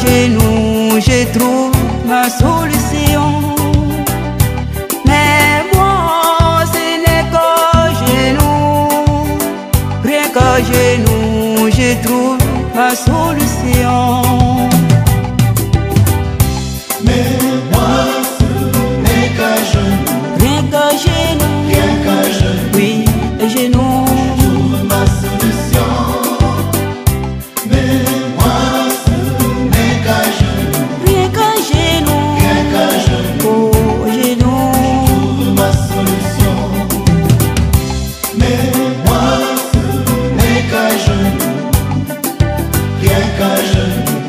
genoux, je trouve ma solution. Mais moi, ce n'est qu'au genou, rien qu'au genou, je trouve ma solution. Mais moi, ce n'est qu'à genoux, rien qu'au genou, rien qu'à genoux, oui, à genoux, je trouve ma solution. Mais moi, ce n'est qu'à genoux, rien qu'au genou, rien qu'à genoux, oh genou, je trouve ma solution. Mais moi, ce n'est qu'à genoux, rien qu'à genoux,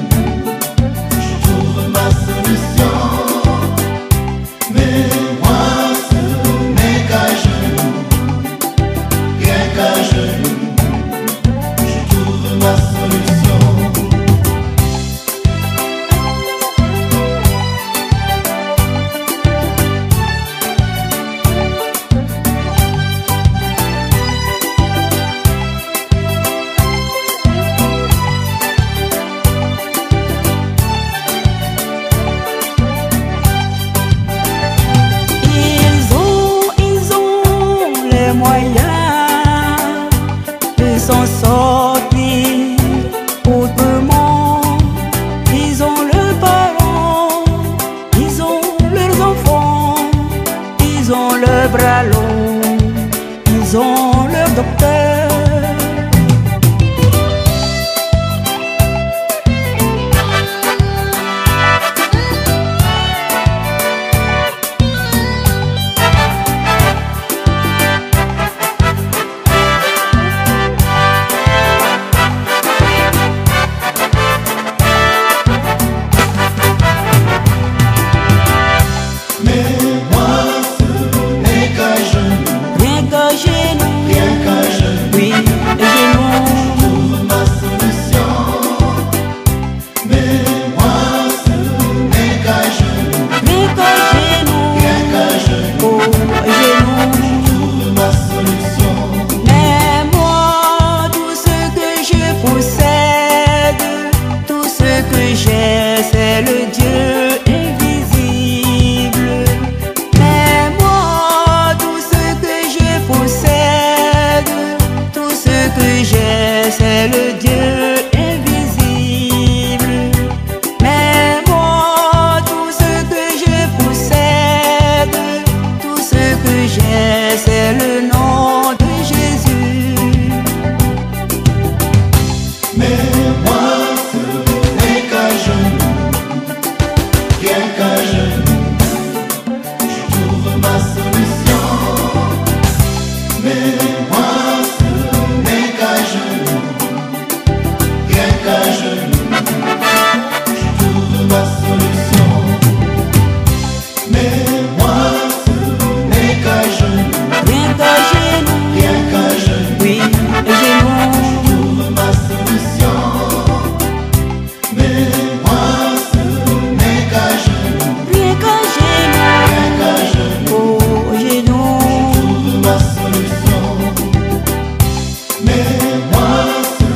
s'en sortir autrement. Ils ont leurs parents, ils ont leurs enfants, ils ont leurs bras longs, ils ont leur docteur. C'est le Dieu invisible. Mais moi, tout ce que je possède, tout ce que j'ai, c'est le nom de Jésus. Mais moi, ce n'est qu'à genoux, rien qu'à genoux, je trouve ma solution. Mais moi, ce n'est qu'à genoux, rien qu'à genoux, je trouve ma solution. Mais moi, ce n'est qu'à genoux, Rien qu'à genoux, rien qu'à genoux, oui, je trouve ma solution. Mais moi, ce n'est qu'à genoux, rien qu'à genoux, rien qu'à genoux, oh genoux, trouve ma solution. Mais moi, ce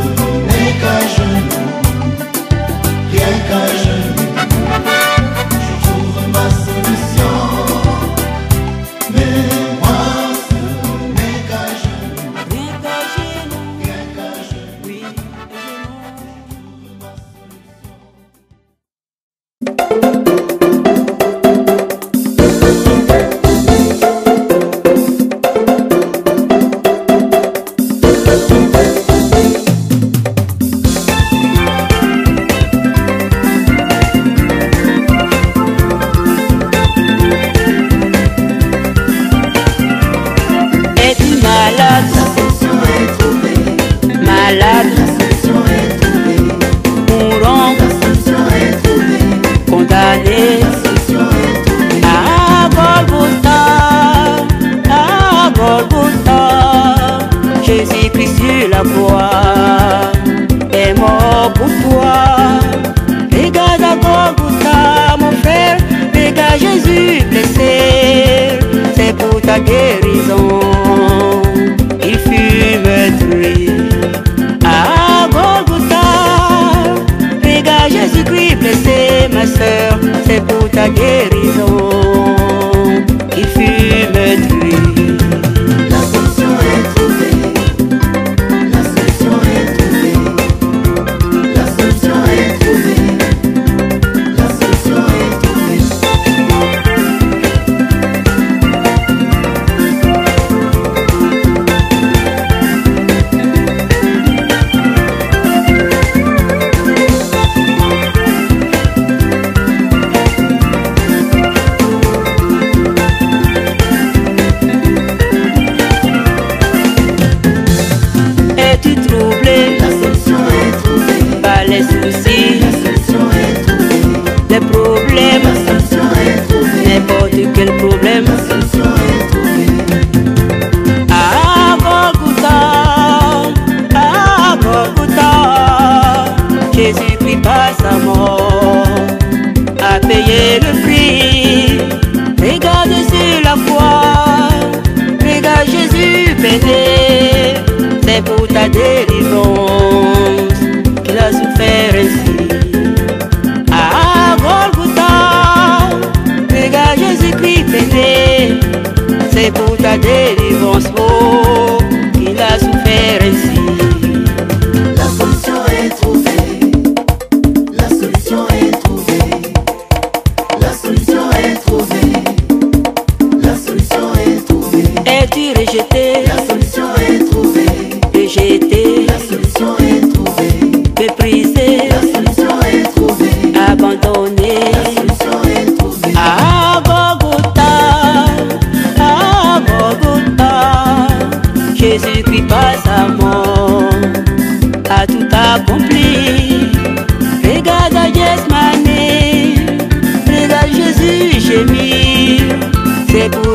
n'est qu'à genoux, rien qu'à genoux, je trouve ma solution. Mais moi, ce n'est qu'à genoux, rien qu'à genoux, rien qu'à genoux, oui, genoux. trouve ma solution. Es-tu malade, La solution est trouvée, malade, la solution est trouvée, mourant, la solution est trouvée, condamné la solution est trouvée. à Golgotha, à Golgotha. Jésus-Christ sur la croix est mort pour toi. Regarde à Golgotha, mon frère, regarde Jésus blessé, c'est pour ta guérison. Il fut meurtri à Golgotha. Regarde Jésus-Christ blessé, ma soeur, c'est pour ta guérison. Il fut meurtri. La solution est trouvée, la solution est trouvée, la solution est trouvée, la solution est trouvée. Es-tu troublé La solution est trouvée, par les soucis, la solution est trouvée, les problèmes, la solution est trouvée, n'importe quel problème? la solution est trouvée. À Golgotha, à Golgotha, Jésus-Christ par sa mort a payé le prix. Regarde sur la croix, regarde Jésus péché, c'est pour ta délivrance qu'il a souffert ainsi. À Golgotha, regarde Jésus-Christ péché, c'est pour ta délivrance, oh, qu'il a souffert ainsi.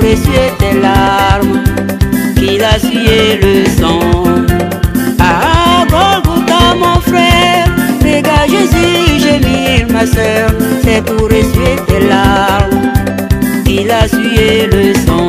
pour essuyer tes larmes qu'il a sué le sang. Ah, Golgotha mon frère, regarde Jésus gémir ma soeur, c'est pour essuyer tes larmes qu'il a sué le sang.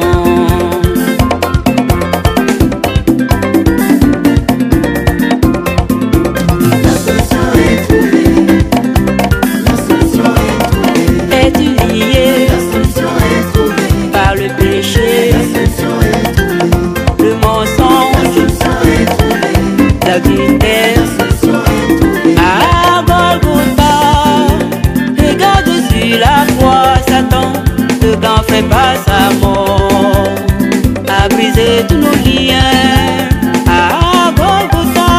À Golgotha, regarde sur la croix, Satan ne t'en fait pas sa mort, a brisé tous nos liens. À Golgotha,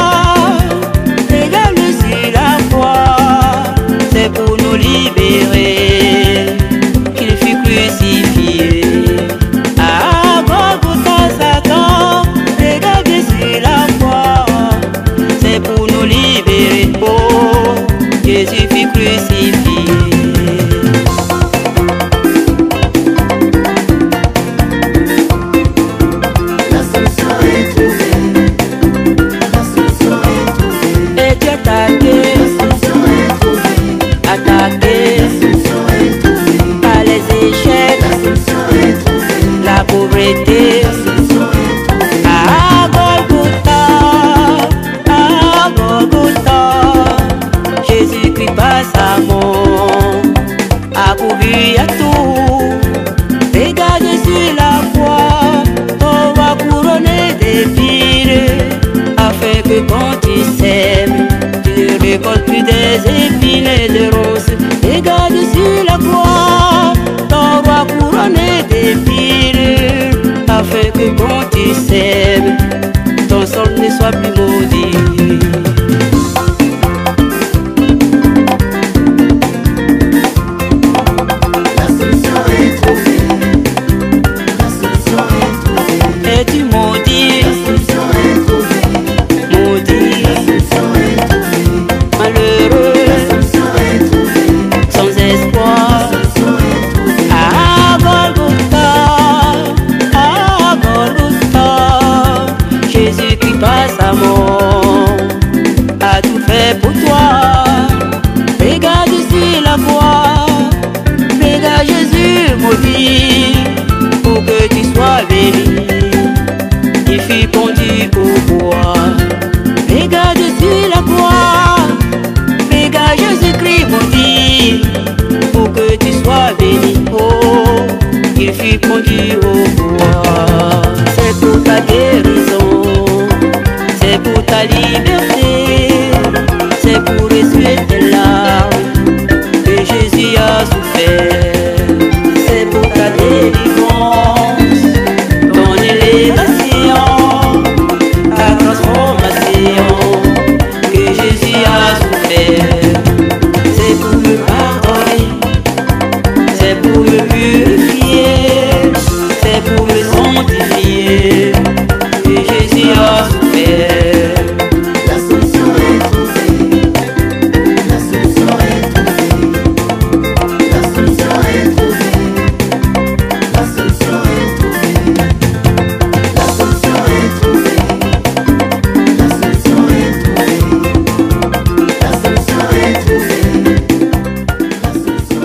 regarde sur la croix, c'est pour nous libérer qu'il fut crucifié. À Golgotha, Satan, regarde sur la croix, c'est pour nous libérer. Oh, Jésus fut crucifié. La solution est trouvée. La solution est trouvée. Et tu attaqué. La solution est trouvée. Attaqué. La solution est trouvée. Par les échecs. La solution est trouvée. La pauvreté. La solution est trouvée. À Golgotha, à Golgotha, Jésus-Christ par sa mort a pourvu à tout. Regarde sur la croix, on va couronner d'épines, afin que quand tu sèmes, tu récoltes plus des épines et des roses. Regarde sur la croix, on va couronner d'épines, afin que quand tu sèmes, ton sol ne soit plus maudit. La solution est trouvée. La solution est trouvée. Et tu maudis, La solution est trouvée. maudit, La solution est trouvée. malheureux, La solution est trouvée. sans espoir. La solution est trouvée. À Golgotha, à Golgotha, Jésus-Christ par sa mort a tout fait pour toi. Regarde sur la croix, regarde Jésus maudit, pour que tu sois béni. Il fut pendu au bois. Regarde sur la croix, regarde Jésus-Christ maudit, pour que tu sois béni. Oh, il fut pendu au bois. C'est pour ta guérison, c'est pour ta liberté, c'est pour essuyer tes larmes que Jésus a souffert. C'est pour ta délivrance, ton élévation, ta transformation que Jésus a souffert. C'est pour me pardonner, c'est pour me purifier, c'est pour me sanctifier que Jésus a souffert. La solution est trouvée. La solution est trouvée. La solution est trouvée. La solution est trouvée. La solution est trouvée. La solution est trouvée. La solution est trouvée. La solution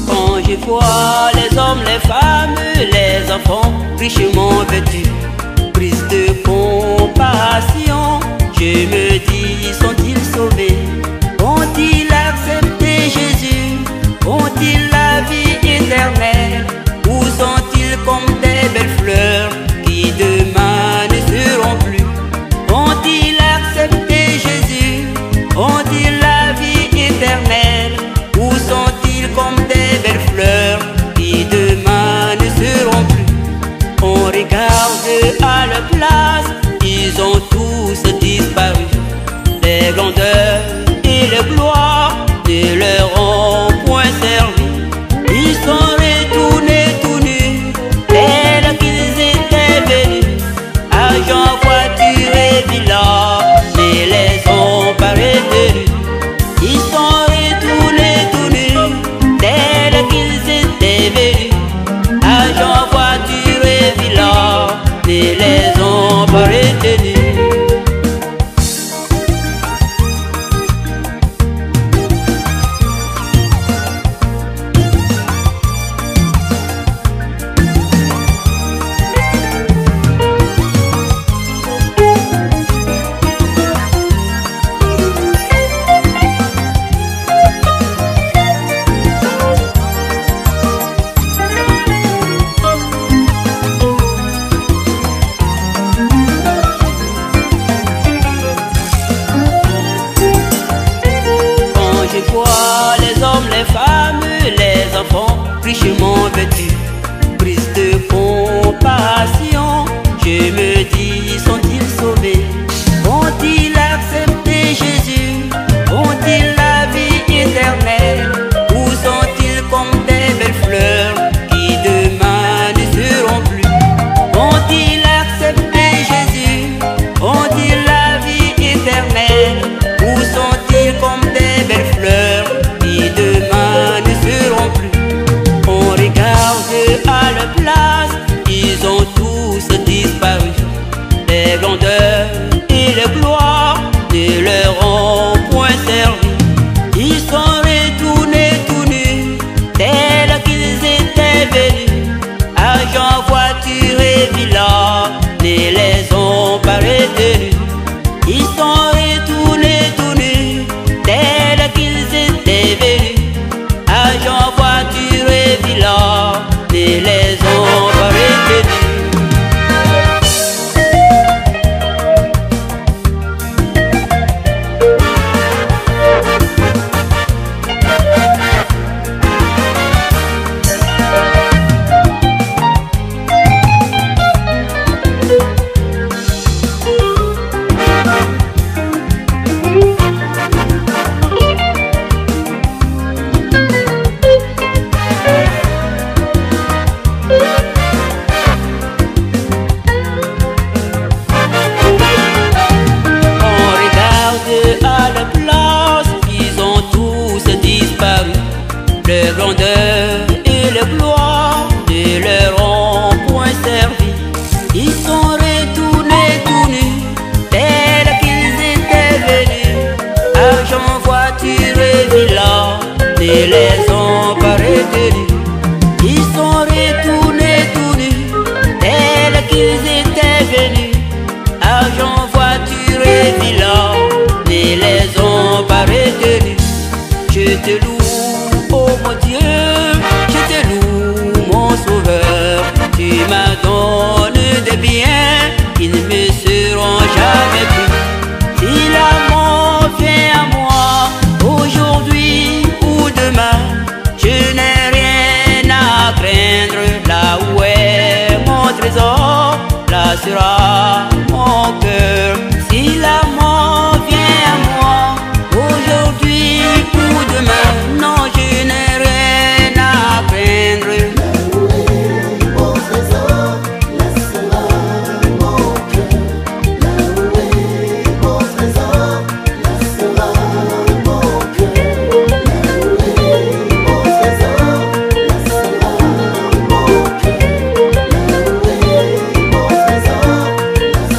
Quand je vois les hommes, les femmes, les enfants richement vêtus, prise de compassion, je me dis, sont-ils sauvés? Ont-ils accepté Jésus? Ont-ils la vie éternelle? Ou sont-ils comme des belles fleurs qui demain ne seront plus? Ont-ils accepté Jésus? Ont-ils la vie éternelle? Ou sont-ils comme des belles fleurs qui demain ne seront plus? On regarde à leur place, ils ont tous disparu. Les Je te loue, oh mon Dieu, je te loue, mon Sauveur. Tu m'as donné des biens qui ne me seront jamais plus. Si la mort vient à moi, aujourd'hui ou demain, je n'ai rien à craindre. Là où est mon trésor, là sera mon cœur. Si la mort vient à moi, aujourd'hui ou demain, non, je n'ai rien à craindre. Mon trésor, là sera mon cœur. Là où est mon trésor, là sera mon cœur. Là où est mon trésor, là sera mon cœur. Là où est mon trésor, là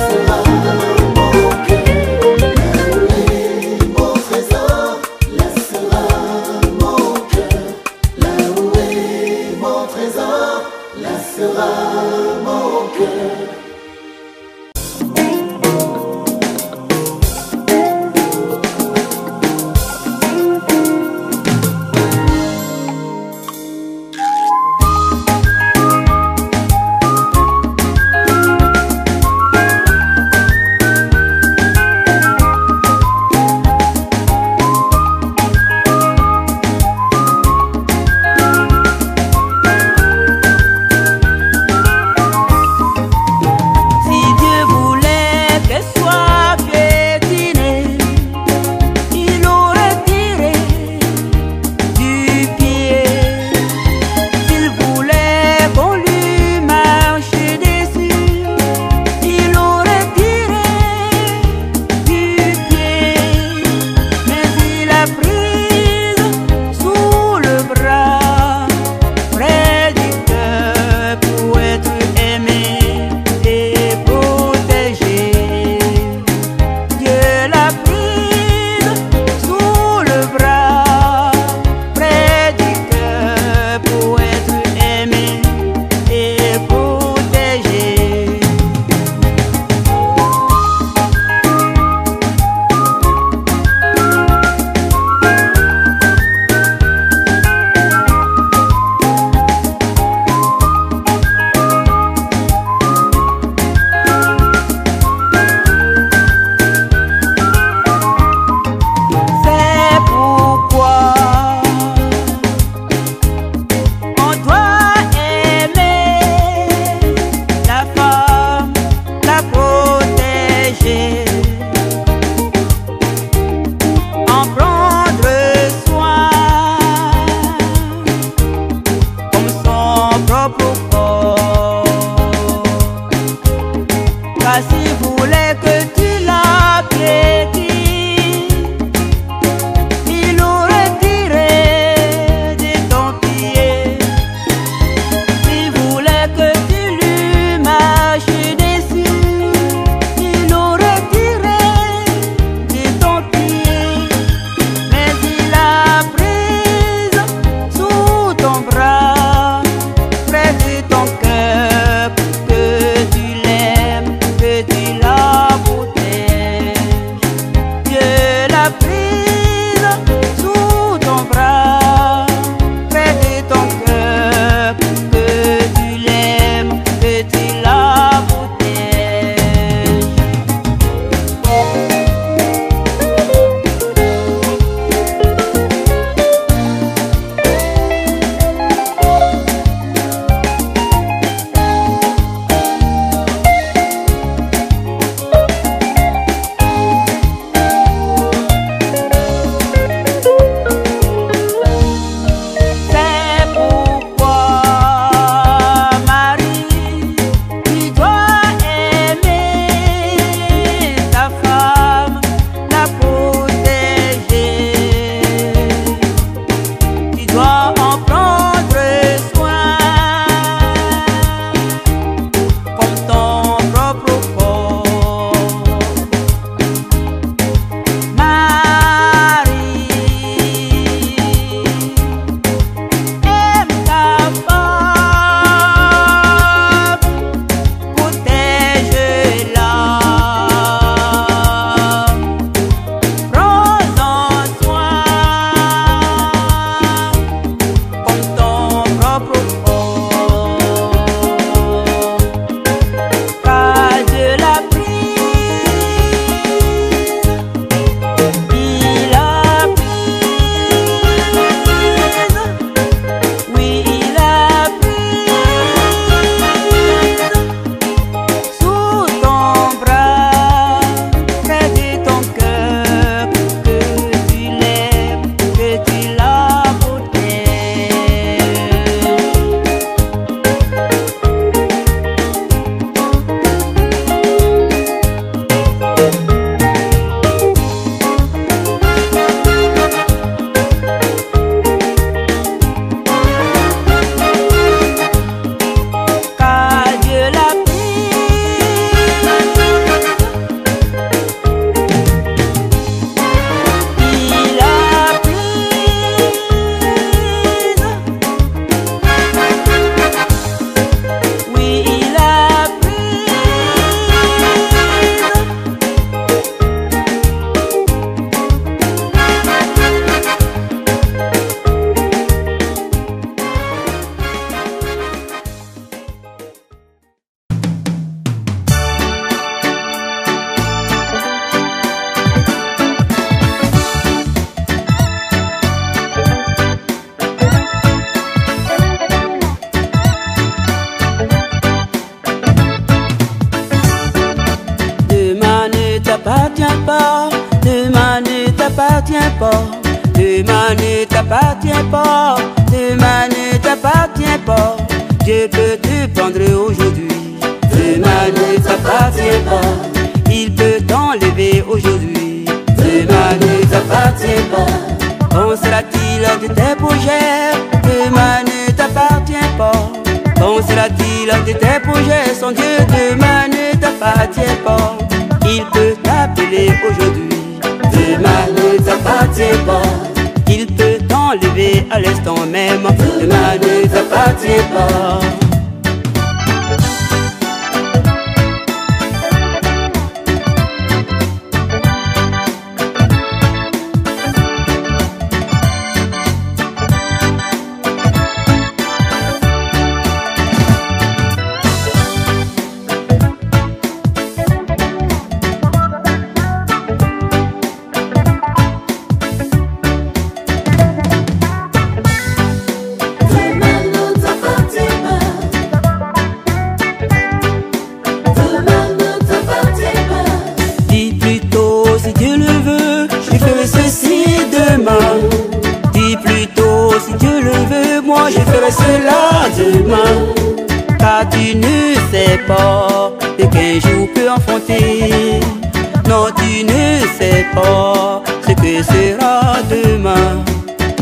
pas, demain ne t'appartient pas, demain ne t'appartient pas. Dieu peut te prendre aujourd'hui, demain ne t'appartient pas. Il peut t'enlever aujourd'hui, demain ne t'appartient pas. Quand sera-t-il de tes projets? Demain ne t'appartient pas. Quand sera-t-il de tes projets? Son Dieu, demain ne t'appartient pas. Il peut t'appeler aujourd'hui, demain ne t'appartient pas. Il peut t'enlever à l'instant même, demain ne t'appartient pas. Moi je ferai cela demain, car tu ne sais pas ce qu'un jour peut enfanter. Non, tu ne sais pas ce que sera demain.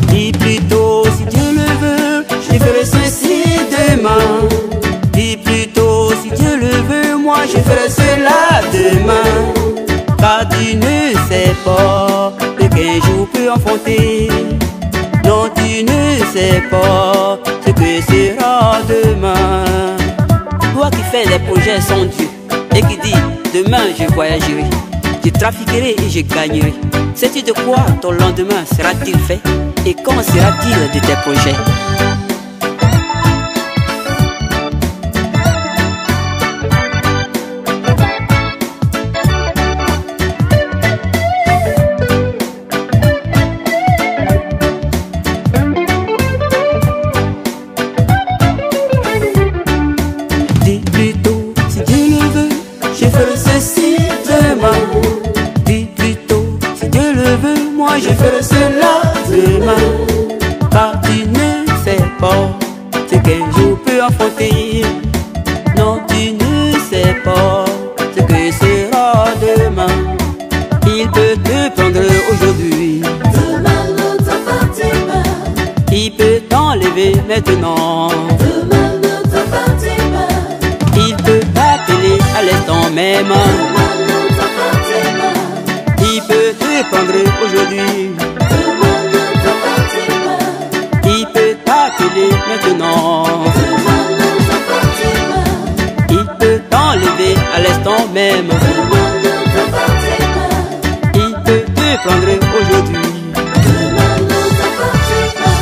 Dis plutôt si Dieu le veut, je ferai ceci demain. Dis plutôt si Dieu le veut, moi je ferai cela demain, car tu ne sais pas ce qu'un jour peut enfanter. Non, tu ne sais pas ce que sera demain. Toi qui fais des projets sans Dieu et qui dis demain je voyagerai, je trafiquerai et je gagnerai. Sais-tu de quoi ton lendemain sera-t-il fait? Et quand sera-t-il de tes projets? Moi je ferai cela demain, car tu ne sais pas ce qu'un jour peut enfanter. Non, tu ne sais pas ce que sera demain. Il peut te prendre aujourd'hui, demain ne t'appartient pas. Il peut t'enlever maintenant, Demain ne t'appartient pas. Il peut t'appeler à l'instant même, Demain ne t'appartient pas. Il peut te prendre aujourd'hui, Demain ne t'appartient pas. Il peut t'appeler maintenant, Demain ne t'appartient pas. Il peut t'enlever à l'instant même, Demain ne t'appartient pas. Il peut te prendre aujourd'hui. Demain ne t'appartient pas.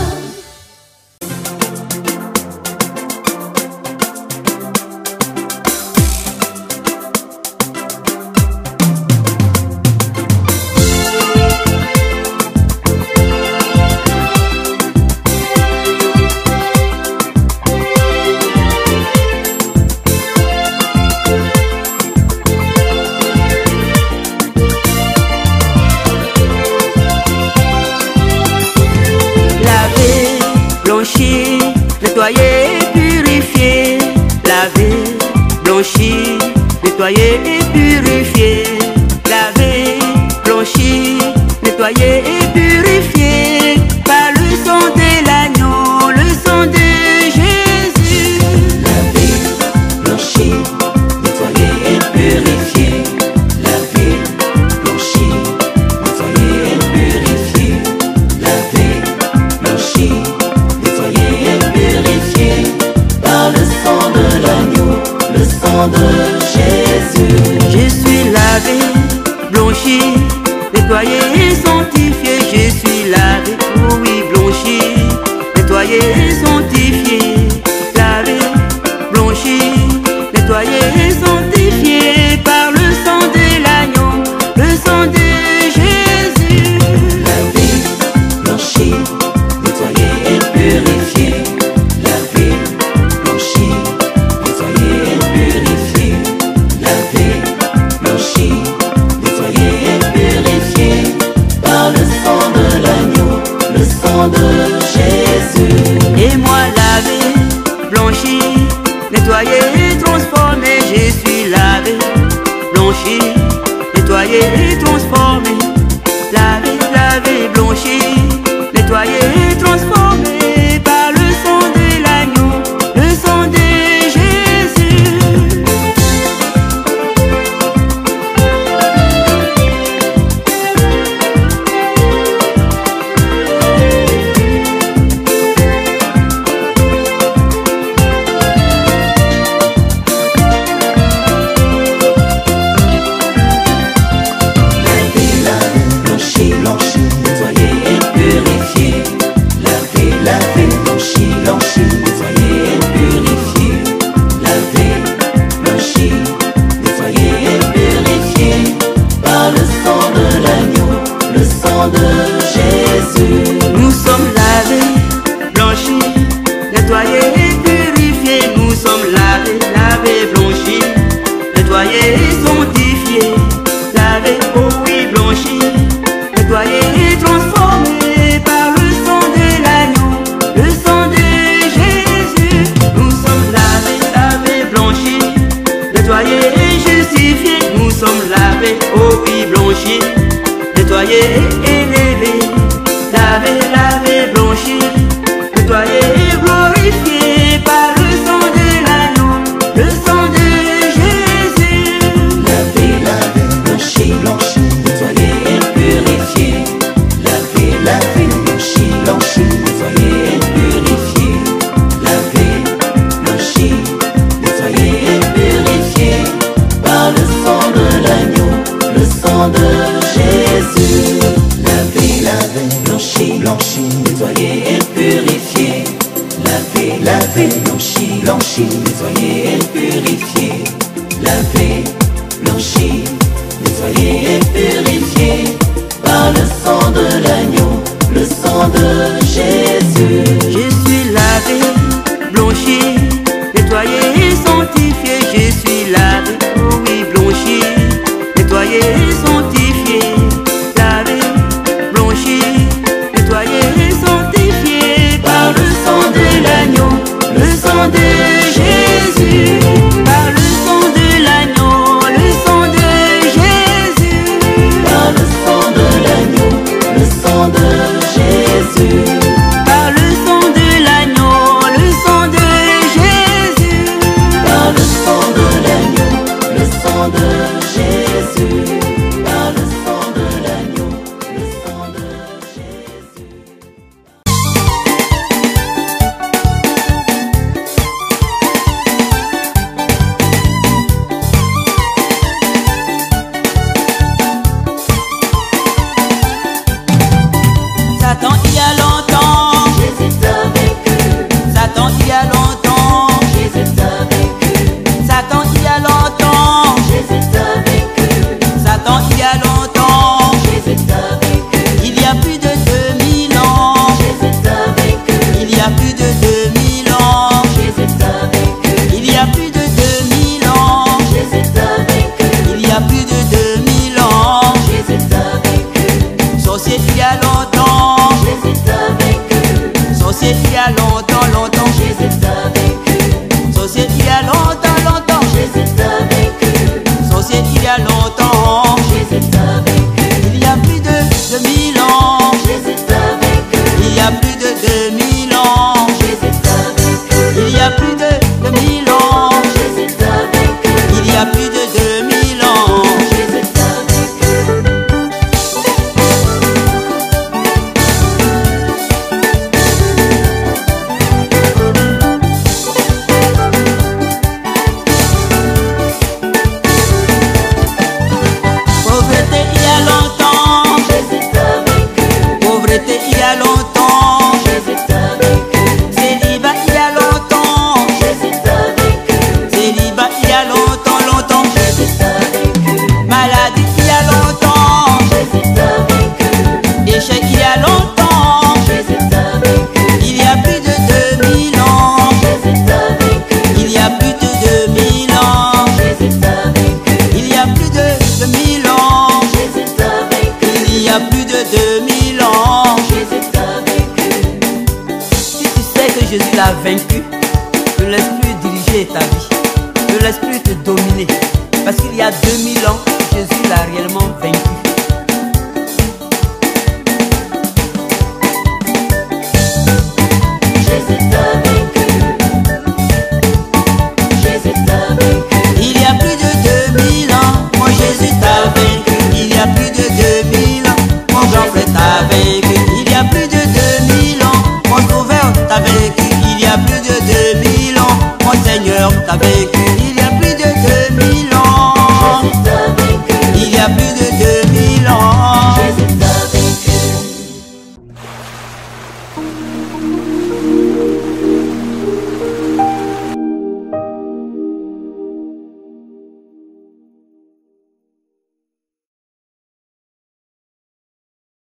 Blanchi, nettoyer et purifier. Laver, blanchi, nettoyer et purifier. Laver, blanchi, nettoyer et purifier. Par le sang de l'agneau, le sang de Jésus. Laver, blanchi, nettoyer et purifier. Laver, blanchi, nettoyer et purifier. Laver, blanchi, nettoyer et purifier. Par le sang de l'agneau, le sang de Jésus. Je suis lavé, blanchi, nettoyé et sanctifié. élevé, lavé, lavé, blanchi, nettoyé et glorifié par le sang de l'agneau, le sang de Jésus. Lavé, lavé, blanchi, blanchi, nettoyé et purifié. Lavé, lavé, blanchi, blanchi, nettoyé et purifié. Lavé, blanchi, nettoyé et purifié par le sang de l'agneau, le sang de Jésus. Lavé, lavé, blanchi, blanchi, nettoyé et purifié. Lavé, lavé, blanchi, blanchi, nettoyé et purifié. Lavé, blanchi, nettoyé et purifié par le sang de l'agneau, le sang de Jésus. Je suis lavé, blanchi, nettoyé et sanctifié. Je suis lavé, oh oui, blanchi, nettoyé et sanctifié. Lavé, blanchi, nettoyé et sanctifié par le sang de l'agneau, le sang de Jésus. Par le sang de l'agneau, le sang de Jésus. Par le sang de l'agneau, le sang de Jésus. Par le sang de l'agneau, le sang de Jésus. Par le sang de l'agneau, le sang de Jésus. Par le sang de l'agneau, le sang de Jésus. Satan il y a longtemps, Jésus t'a vaincu, Satan il y a longtemps, Jésus t'a vaincu, Satan il y a longtemps, Jésus t'a vaincu, Satan il y a longtemps, Jésus t'a vaincu, il y a plus de 2000 ans, Jésus t'a vaincu, il y a plus de 2000 ans, Jésus t'a vaincu, il y a plus de 2000 ans, Jésus t'a vaincu, il y a plus de 2000 ans, Jésus t'a vaincu, sorcier il y a longtemps, Jésus t'a vaincu, sorcier il y a longtemps, longtemps, Jésus t'a vaincu, sorcier il y a longtemps, longtemps, Jésus t'a vaincu, sorcier il y a longtemps, Jésus t'a vaincu, il y a plus de 2000 ans, Jésus t'a vaincu, il y a plus de 2000 ans, Jésus t'a vaincu, il y a plus de 2000 ans, Jésus t'a vaincu, il y a plus de 2000 ans. Jésus t'a vaincu. Pauvreté il y a longtemps, Jésus t'a vaincu, pauvreté il y a longtemps, Jésus t'a vaincu, célibat il y a longtemps, Jésus t'a vaincu, célibat il y a longtemps, longtemps, Jésus t'a vaincu, maladie il y a longtemps, Jésus t'a vaincu, échec il y a longtemps, Jésus t'a vaincu, il y a plus de 2000 ans, Jésus t'a vaincu, il y a plus de 2000 ans, Jésus t'a vaincu, il y a plus de 2000 ans, Jésus t'a vaincu, il y a plus de 2000 ans. Jésus t'a vaincu. Si tu sais que Jésus l'a vaincu, ne laisse plus diriger ta vie, ne laisse plus te dominer, parce qu'il y a 2000 ans, Jésus l'a réellement vaincu.